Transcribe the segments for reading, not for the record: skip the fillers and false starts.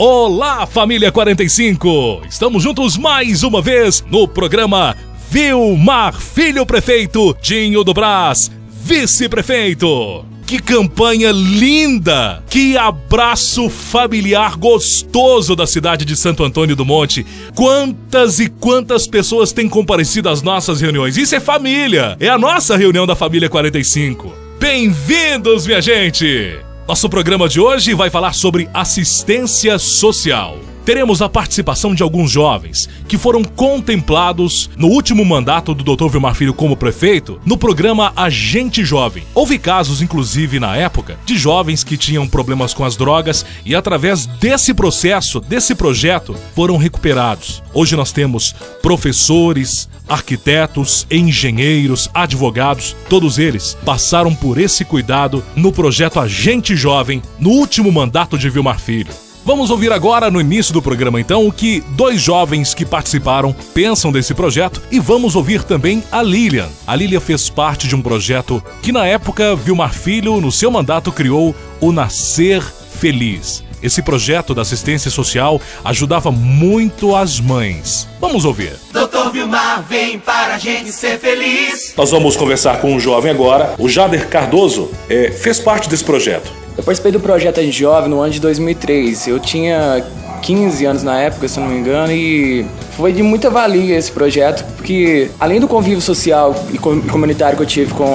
Olá, família 45! Estamos juntos mais uma vez no programa Vilmar Filho Prefeito, Dinho do Brás, vice-prefeito. Que campanha linda! Que abraço familiar gostoso da cidade de Santo Antônio do Monte. Quantas e quantas pessoas têm comparecido às nossas reuniões. Isso é família! É a nossa reunião da família 45. Bem-vindos, minha gente! Nosso programa de hoje vai falar sobre assistência social. Teremos a participação de alguns jovens que foram contemplados no último mandato do Dr. Vilmar Filho como prefeito no programa Agente Jovem. Houve casos, inclusive na época, de jovens que tinham problemas com as drogas e através desse processo, desse projeto, foram recuperados. Hoje nós temos professores, arquitetos, engenheiros, advogados, todos eles passaram por esse cuidado no projeto Agente Jovem no último mandato de Vilmar Filho. Vamos ouvir agora, no início do programa, então, o que dois jovens que participaram pensam desse projeto e vamos ouvir também a Lilian. A Lilian fez parte de um projeto que, na época, Vilmar Filho, no seu mandato, criou o Nascer Feliz. Esse projeto da assistência social ajudava muito as mães. Vamos ouvir. Dr. Vilmar vem para a gente ser feliz. Nós vamos conversar com um jovem agora. O Jader Cardoso fez parte desse projeto. Eu participei do projeto Agente Jovem no ano de 2003. Eu tinha 15 anos na época, se não me engano, e foi de muita valia esse projeto, porque além do convívio social e comunitário que eu tive com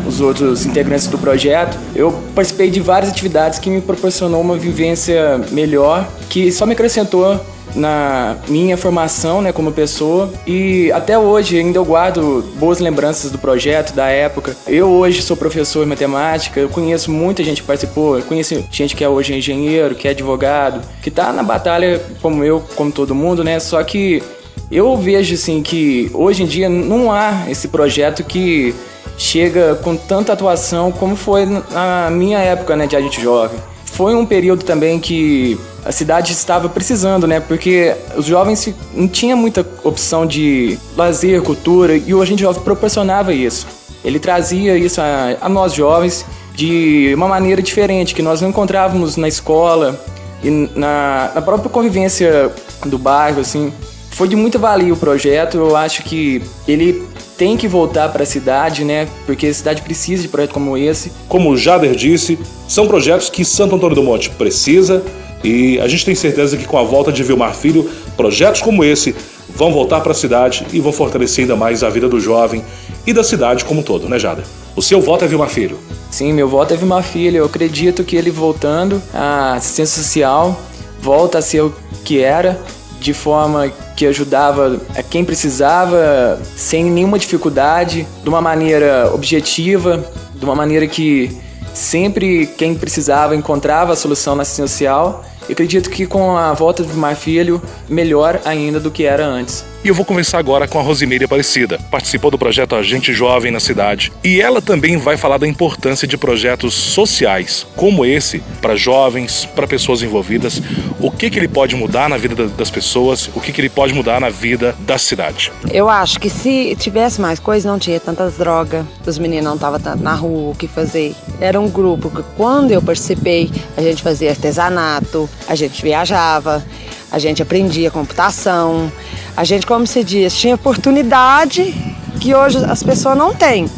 os outros integrantes do projeto, eu participei de várias atividades que me proporcionou uma vivência melhor, que só me acrescentou na minha formação, né, como pessoa, e até hoje ainda eu guardo boas lembranças do projeto, da época. Eu hoje sou professor de matemática, eu conheço muita gente que participou, eu conheço gente que é hoje engenheiro, que é advogado, que tá na batalha como eu, como todo mundo, né, só que eu vejo assim que hoje em dia não há esse projeto que chega com tanta atuação como foi na minha época, né, de Agente Jovem. Foi um período também que a cidade estava precisando, né? Porque os jovens não tinham muita opção de lazer, cultura, e o Agente Jovem proporcionava isso. Ele trazia isso a nós jovens de uma maneira diferente, que nós não encontrávamos na escola e na própria convivência do bairro, assim. Foi de muita valia o projeto. Eu acho que ele tem que voltar para a cidade, né? Porque a cidade precisa de projetos como esse. Como o Jader disse, são projetos que Santo Antônio do Monte precisa e a gente tem certeza que com a volta de Vilmar Filho, projetos como esse vão voltar para a cidade e vão fortalecer ainda mais a vida do jovem e da cidade como um todo, né, Jader? O seu voto é Vilmar Filho? Sim, meu voto é Vilmar Filho. Eu acredito que ele voltando, a assistência social volta a ser o que era, de forma que ajudava a quem precisava, sem nenhuma dificuldade, de uma maneira objetiva, de uma maneira que sempre quem precisava encontrava a solução na assistência social. Eu acredito que com a volta do Vilmar Filho, melhor ainda do que era antes. E eu vou conversar agora com a Rosimeire Aparecida, participou do projeto Agente Jovem na cidade. E ela também vai falar da importância de projetos sociais, como esse, para jovens, para pessoas envolvidas. O que ele pode mudar na vida das pessoas, o que ele pode mudar na vida da cidade. Eu acho que se tivesse mais coisa, não tinha tantas drogas, os meninos não estavam tanto na rua, o que fazer. Era um grupo que, quando eu participei, a gente fazia artesanato, a gente viajava, a gente aprendia computação, a gente, como se diz, tinha oportunidade que hoje as pessoas não têm.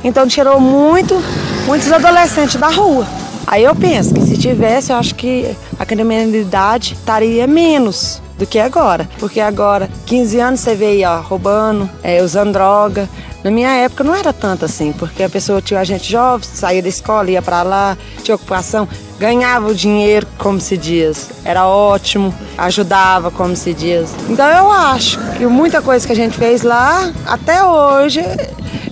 Então tirou muitos adolescentes da rua. Aí eu penso que se tivesse, eu acho que a criminalidade estaria menos do que agora. Porque agora, 15 anos você vê aí, ó, roubando, usando droga. Na minha época não era tanto assim, porque a pessoa tinha agente jovem, saía da escola, ia pra lá, tinha ocupação, ganhava o dinheiro, como se diz, era ótimo, ajudava, como se diz. Então eu acho que muita coisa que a gente fez lá, até hoje,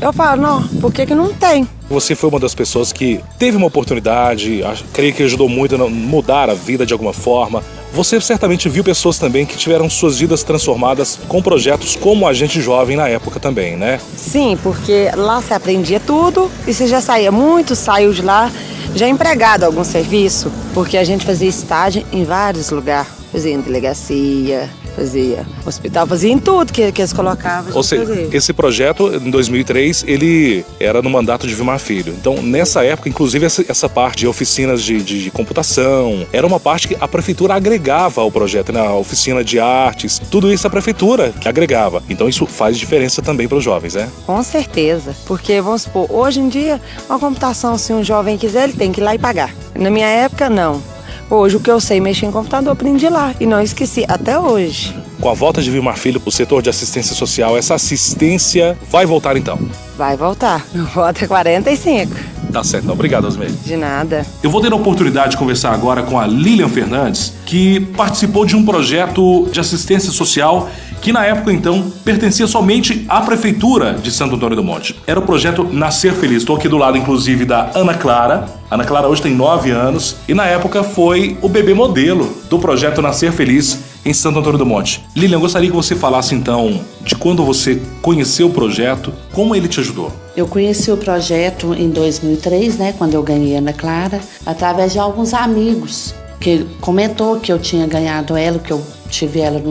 eu falo, não, por que não tem? Você foi uma das pessoas que teve uma oportunidade, creio que ajudou muito a mudar a vida de alguma forma. Você certamente viu pessoas também que tiveram suas vidas transformadas com projetos como Agente Jovem na época também, né? Sim, porque lá você aprendia tudo e você já saía, muito saiu de lá já empregado em algum serviço, porque a gente fazia estágio em vários lugares. Fazia em delegacia, fazia hospital, fazia em tudo que eles colocavam. Ou seja, esse projeto, em 2003, ele era no mandato de Vilmar Filho. Então, nessa época, inclusive, essa parte de oficinas de computação, era uma parte que a prefeitura agregava ao projeto, né? A oficina de artes, tudo isso a prefeitura que agregava. Então, isso faz diferença também para os jovens, né? Com certeza, porque, vamos supor, hoje em dia, uma computação, se um jovem quiser, ele tem que ir lá e pagar. Na minha época, não. Hoje, o que eu sei mexer em computador, eu aprendi lá e não esqueci, até hoje. Com a volta de Vilmar Filho, o setor de assistência social, essa assistência vai voltar então? Vai voltar. Volta 45. Tá certo, então. Obrigado, Osmeire. De nada. Eu vou ter a oportunidade de conversar agora com a Lilian Fernandes, que participou de um projeto de assistência social que na época, então, pertencia somente à Prefeitura de Santo Antônio do Monte. Era o projeto Nascer Feliz. Estou aqui do lado, inclusive, da Ana Clara. A Ana Clara hoje tem 9 anos e, na época, foi o bebê modelo do projeto Nascer Feliz em Santo Antônio do Monte. Lilian, eu gostaria que você falasse, então, de quando você conheceu o projeto, como ele te ajudou. Eu conheci o projeto em 2003, né, quando eu ganhei a Ana Clara, através de alguns amigos que comentou que eu tinha ganhado ela, que eu tive ela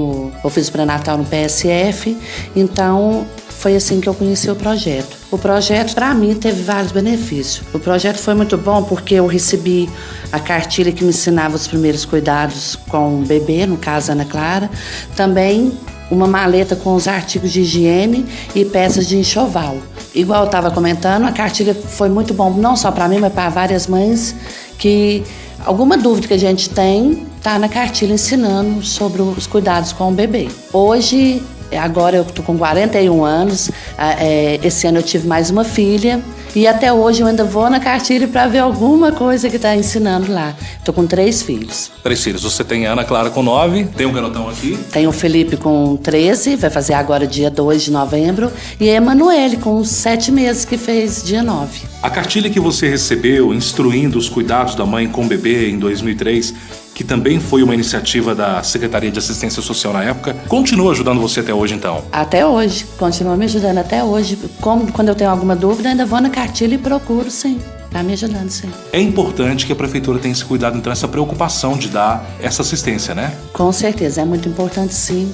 eu fiz o pré-natal no PSF, então foi assim que eu conheci o projeto. O projeto, para mim, teve vários benefícios. O projeto foi muito bom porque eu recebi a cartilha que me ensinava os primeiros cuidados com o bebê, no caso Ana Clara, também uma maleta com os artigos de higiene e peças de enxoval. Igual eu estava comentando, a cartilha foi muito bom, não só para mim, mas para várias mães, que alguma dúvida que a gente tem está na cartilha ensinando sobre os cuidados com o bebê. Hoje, agora eu estou com 41 anos, esse ano eu tive mais uma filha e até hoje eu ainda vou na cartilha para ver alguma coisa que está ensinando lá. Estou com 3 filhos. 3 filhos. Você tem a Ana Clara com 9, tem um garotão aqui? Tem o Felipe com 13, vai fazer agora dia 2 de novembro, e a Emanuele com 7 meses, que fez dia 9. A cartilha que você recebeu instruindo os cuidados da mãe com o bebê em 2003, que também foi uma iniciativa da Secretaria de Assistência Social na época, continua ajudando você até hoje, então? Até hoje, continua me ajudando até hoje. Quando eu tenho alguma dúvida, ainda vou na cartilha e procuro, sim. Tá me ajudando, sim. É importante que a Prefeitura tenha esse cuidado, então, essa preocupação de dar essa assistência, né? Com certeza, é muito importante, sim,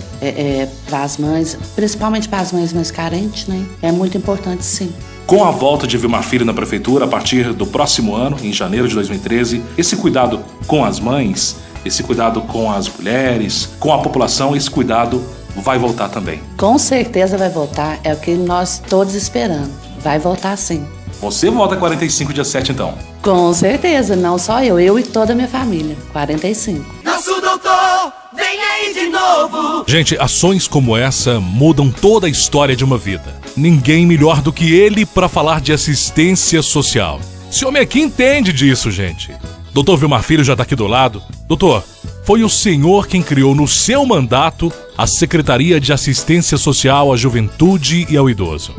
para as mães, principalmente para as mães mais carentes, né? É muito importante, sim. Com a volta de Vilmar Filho na Prefeitura, a partir do próximo ano, em janeiro de 2013, esse cuidado com as mães, esse cuidado com as mulheres, com a população, esse cuidado vai voltar também. Com certeza vai voltar, é o que nós todos esperamos. Vai voltar, sim. Você volta 45 dia 7, então? Com certeza, não só eu e toda a minha família. 45. Nosso doutor, vem aí de novo. Gente, ações como essa mudam toda a história de uma vida. Ninguém melhor do que ele para falar de assistência social. Esse homem aqui entende disso, gente. Doutor Vilmar Filho já está aqui do lado. Doutor, foi o senhor quem criou no seu mandato a Secretaria de Assistência Social à Juventude e ao Idoso.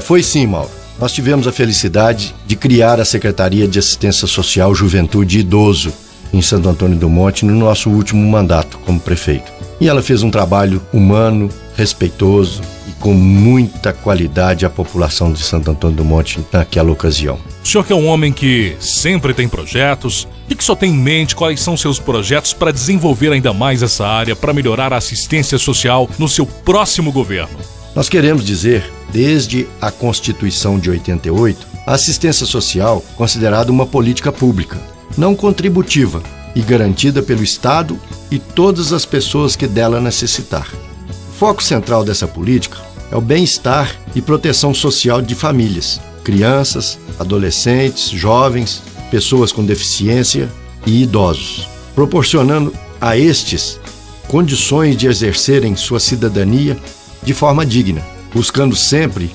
Foi sim, Mauro. Nós tivemos a felicidade de criar a Secretaria de Assistência Social, Juventude e Idoso em Santo Antônio do Monte no nosso último mandato como prefeito. E ela fez um trabalho humano, respeitoso e com muita qualidade à população de Santo Antônio do Monte naquela ocasião. O senhor que é um homem que sempre tem projetos e que só tem em mente quais são seus projetos para desenvolver ainda mais essa área, para melhorar a assistência social no seu próximo governo. Nós queremos dizer, desde a Constituição de 88, a assistência social considerada uma política pública, não contributiva e garantida pelo Estado e todas as pessoas que dela necessitar. O foco central dessa política é o bem-estar e proteção social de famílias, crianças, adolescentes, jovens, pessoas com deficiência e idosos, proporcionando a estes condições de exercerem sua cidadania de forma digna, buscando sempre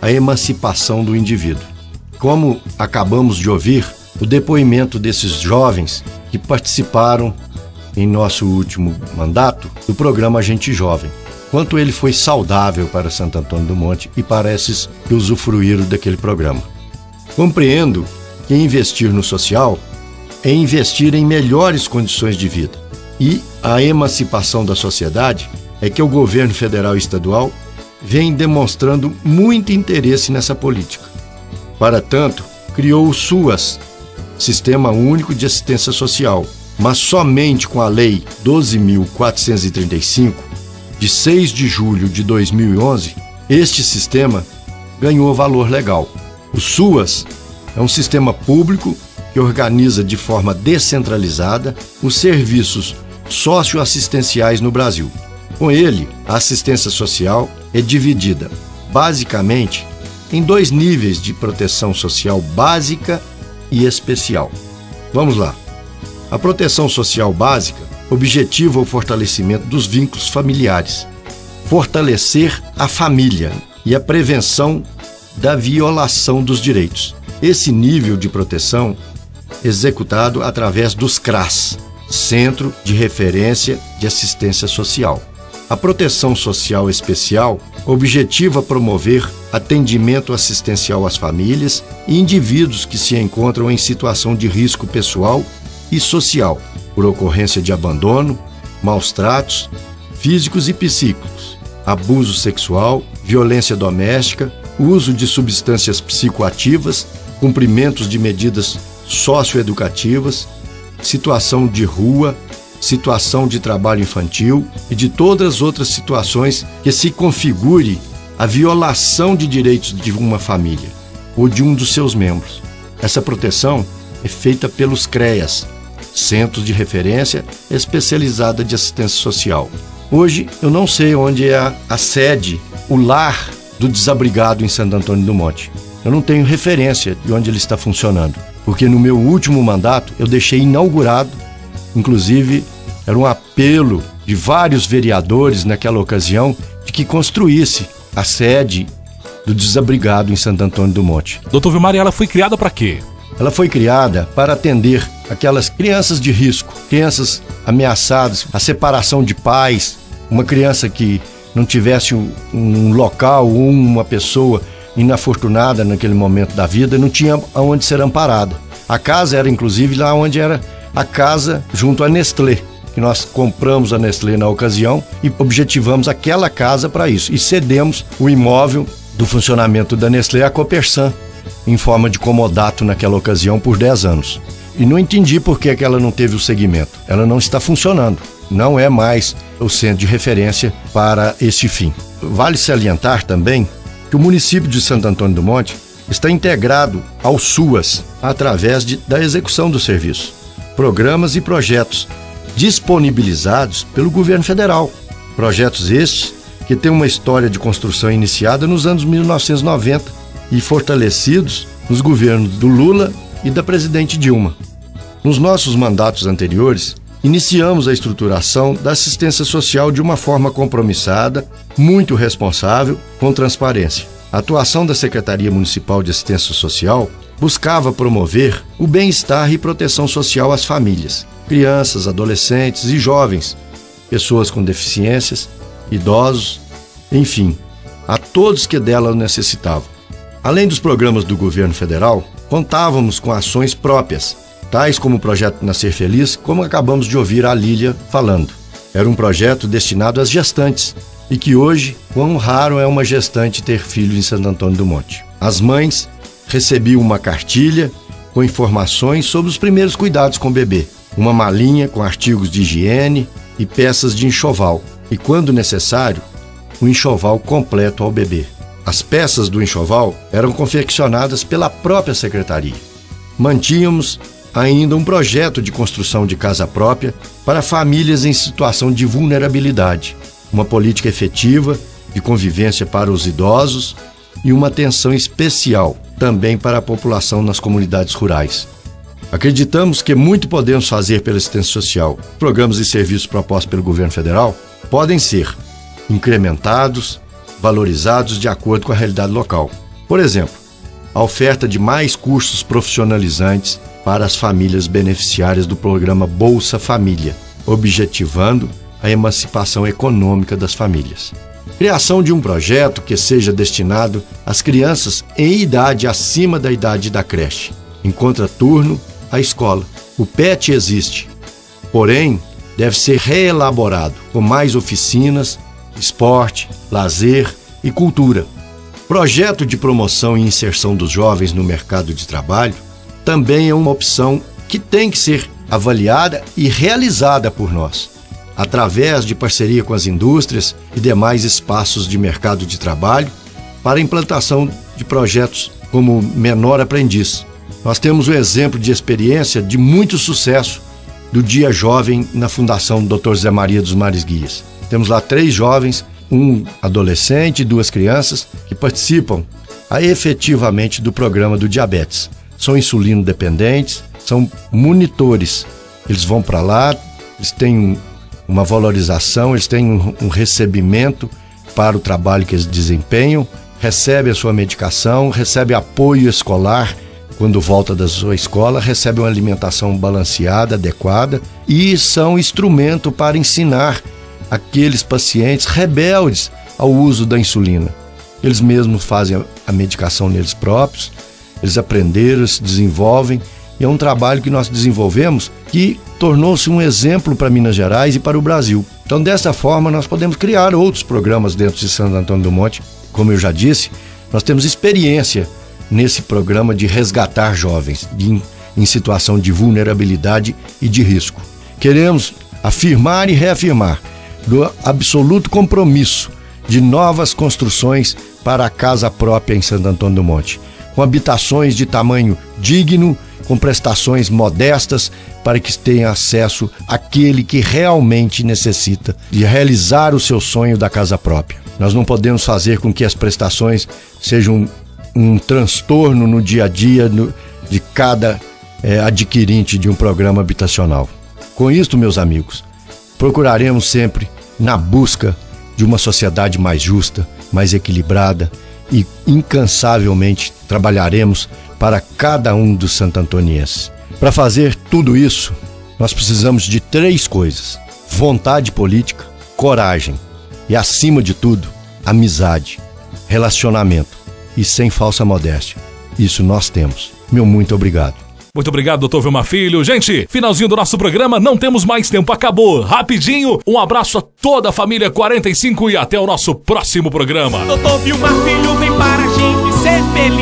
a emancipação do indivíduo. Como acabamos de ouvir, o depoimento desses jovens que participaram em nosso último mandato do programa Gente Jovem, quanto ele foi saudável para Santo Antônio do Monte e para esses que usufruíram daquele programa. Compreendo que investir no social é investir em melhores condições de vida, e a emancipação da sociedade é que o governo federal e estadual vem demonstrando muito interesse nessa política. Para tanto, criou o SUAS, Sistema Único de Assistência Social, mas somente com a Lei 12.435 de 6 de julho de 2011, este sistema ganhou valor legal. O SUAS é um sistema público que organiza de forma descentralizada os serviços socioassistenciais no Brasil. Com ele, a assistência social é dividida, basicamente, em 2 níveis de proteção social básica e especial. Vamos lá. A proteção social básica objetiva o fortalecimento dos vínculos familiares, fortalecer a família e a prevenção da violação dos direitos. Esse nível de proteção é executado através dos CRAS, Centro de Referência de Assistência Social. A proteção social especial objetiva promover atendimento assistencial às famílias e indivíduos que se encontram em situação de risco pessoal e social, por ocorrência de abandono, maus tratos físicos e psíquicos, abuso sexual, violência doméstica, uso de substâncias psicoativas, cumprimentos de medidas socioeducativas, situação de rua, situação de trabalho infantil e de todas as outras situações que se configure a violação de direitos de uma família ou de um dos seus membros. Essa proteção é feita pelos CREAS, Centros de Referência Especializada de Assistência Social. Hoje eu não sei onde é a sede, o lar do desabrigado em Santo Antônio do Monte. Eu não tenho referência de onde ele está funcionando, porque no meu último mandato eu deixei inaugurado, inclusive era um apelo de vários vereadores naquela ocasião de que construísse a sede do desabrigado em Santo Antônio do Monte. Doutor Vilmar, ela foi criada para quê? Ela foi criada para atender aquelas crianças de risco, crianças ameaçadas, a separação de pais, uma criança que não tivesse um local ou uma pessoa inafortunada naquele momento da vida, não tinha aonde ser amparada. A casa era inclusive lá onde era a casa junto à Nestlé, que nós compramos a Nestlé na ocasião e objetivamos aquela casa para isso. E cedemos o imóvel do funcionamento da Nestlé à Copersan, em forma de comodato naquela ocasião por 10 anos. E não entendi por que ela não teve o segmento. Ela não está funcionando. Não é mais o centro de referência para este fim. Vale salientar também que o município de Santo Antônio do Monte está integrado ao SUAS através da execução do serviço. Programas e projetos disponibilizados pelo governo federal. Projetos estes que têm uma história de construção iniciada nos anos 1990 e fortalecidos nos governos do Lula e da presidente Dilma. Nos nossos mandatos anteriores, iniciamos a estruturação da assistência social de uma forma compromissada, muito responsável, com transparência. A atuação da Secretaria Municipal de Assistência Social buscava promover o bem-estar e proteção social às famílias, crianças, adolescentes e jovens, pessoas com deficiências, idosos, enfim, a todos que dela necessitavam. Além dos programas do governo federal, contávamos com ações próprias, tais como o projeto Nascer Feliz, como acabamos de ouvir a Lília falando. Era um projeto destinado às gestantes, e que hoje, quão raro é uma gestante ter filho em Santo Antônio do Monte. As mães recebiam uma cartilha com informações sobre os primeiros cuidados com o bebê, uma malinha com artigos de higiene e peças de enxoval, e, quando necessário, um enxoval completo ao bebê. As peças do enxoval eram confeccionadas pela própria secretaria. Mantínhamos ainda um projeto de construção de casa própria para famílias em situação de vulnerabilidade, uma política efetiva de convivência para os idosos e uma atenção especial também para a população nas comunidades rurais. Acreditamos que muito podemos fazer pela assistência social. Programas e serviços propostos pelo governo federal podem ser incrementados, valorizados de acordo com a realidade local. Por exemplo, a oferta de mais cursos profissionalizantes para as famílias beneficiárias do programa Bolsa Família, objetivando a emancipação econômica das famílias. Criação de um projeto que seja destinado às crianças em idade acima da idade da creche, em contraturno à escola. O PET existe, porém deve ser reelaborado com mais oficinas, esporte, lazer e cultura. Projeto de promoção e inserção dos jovens no mercado de trabalho também é uma opção que tem que ser avaliada e realizada por nós. através de parceria com as indústrias e demais espaços de mercado de trabalho, para a implantação de projetos como Menor Aprendiz. Nós temos um exemplo de experiência de muito sucesso do Dia Jovem na Fundação Dr. Zé Maria dos Mares Guias. Temos lá 3 jovens, um adolescente e 2 crianças que participam efetivamente do programa do diabetes. São insulino dependentes, são monitores. Eles vão para lá, eles têm uma valorização, eles têm um recebimento para o trabalho que eles desempenham, recebem a sua medicação, recebem apoio escolar quando volta da sua escola, recebem uma alimentação balanceada, adequada e são instrumento para ensinar aqueles pacientes rebeldes ao uso da insulina. Eles mesmos fazem a medicação neles próprios, eles aprenderam, se desenvolvem, e é um trabalho que nós desenvolvemos que tornou-se um exemplo para Minas Gerais e para o Brasil. Então, dessa forma, nós podemos criar outros programas dentro de Santo Antônio do Monte. Como eu já disse, nós temos experiência nesse programa de resgatar jovens em situação de vulnerabilidade e de risco. Queremos afirmar e reafirmar do absoluto compromisso de novas construções para a casa própria em Santo Antônio do Monte, com habitações de tamanho digno, com prestações modestas, para que tenha acesso àquele que realmente necessita de realizar o seu sonho da casa própria. Nós não podemos fazer com que as prestações sejam um transtorno no dia a dia de cada adquirente de um programa habitacional. Com isto, meus amigos, procuraremos sempre na busca de uma sociedade mais justa, mais equilibrada e incansavelmente trabalharemos para cada um dos santantonienses. Para fazer tudo isso, nós precisamos de 3 coisas: vontade política, coragem e, acima de tudo, amizade, relacionamento e sem falsa modéstia. Isso nós temos. Meu muito obrigado. Muito obrigado, Dr. Vilmar Filho. Gente, finalzinho do nosso programa, não temos mais tempo, acabou. Rapidinho, um abraço a toda a família 45 e até o nosso próximo programa. Dr. Vilmar Filho vem para a gente ser feliz.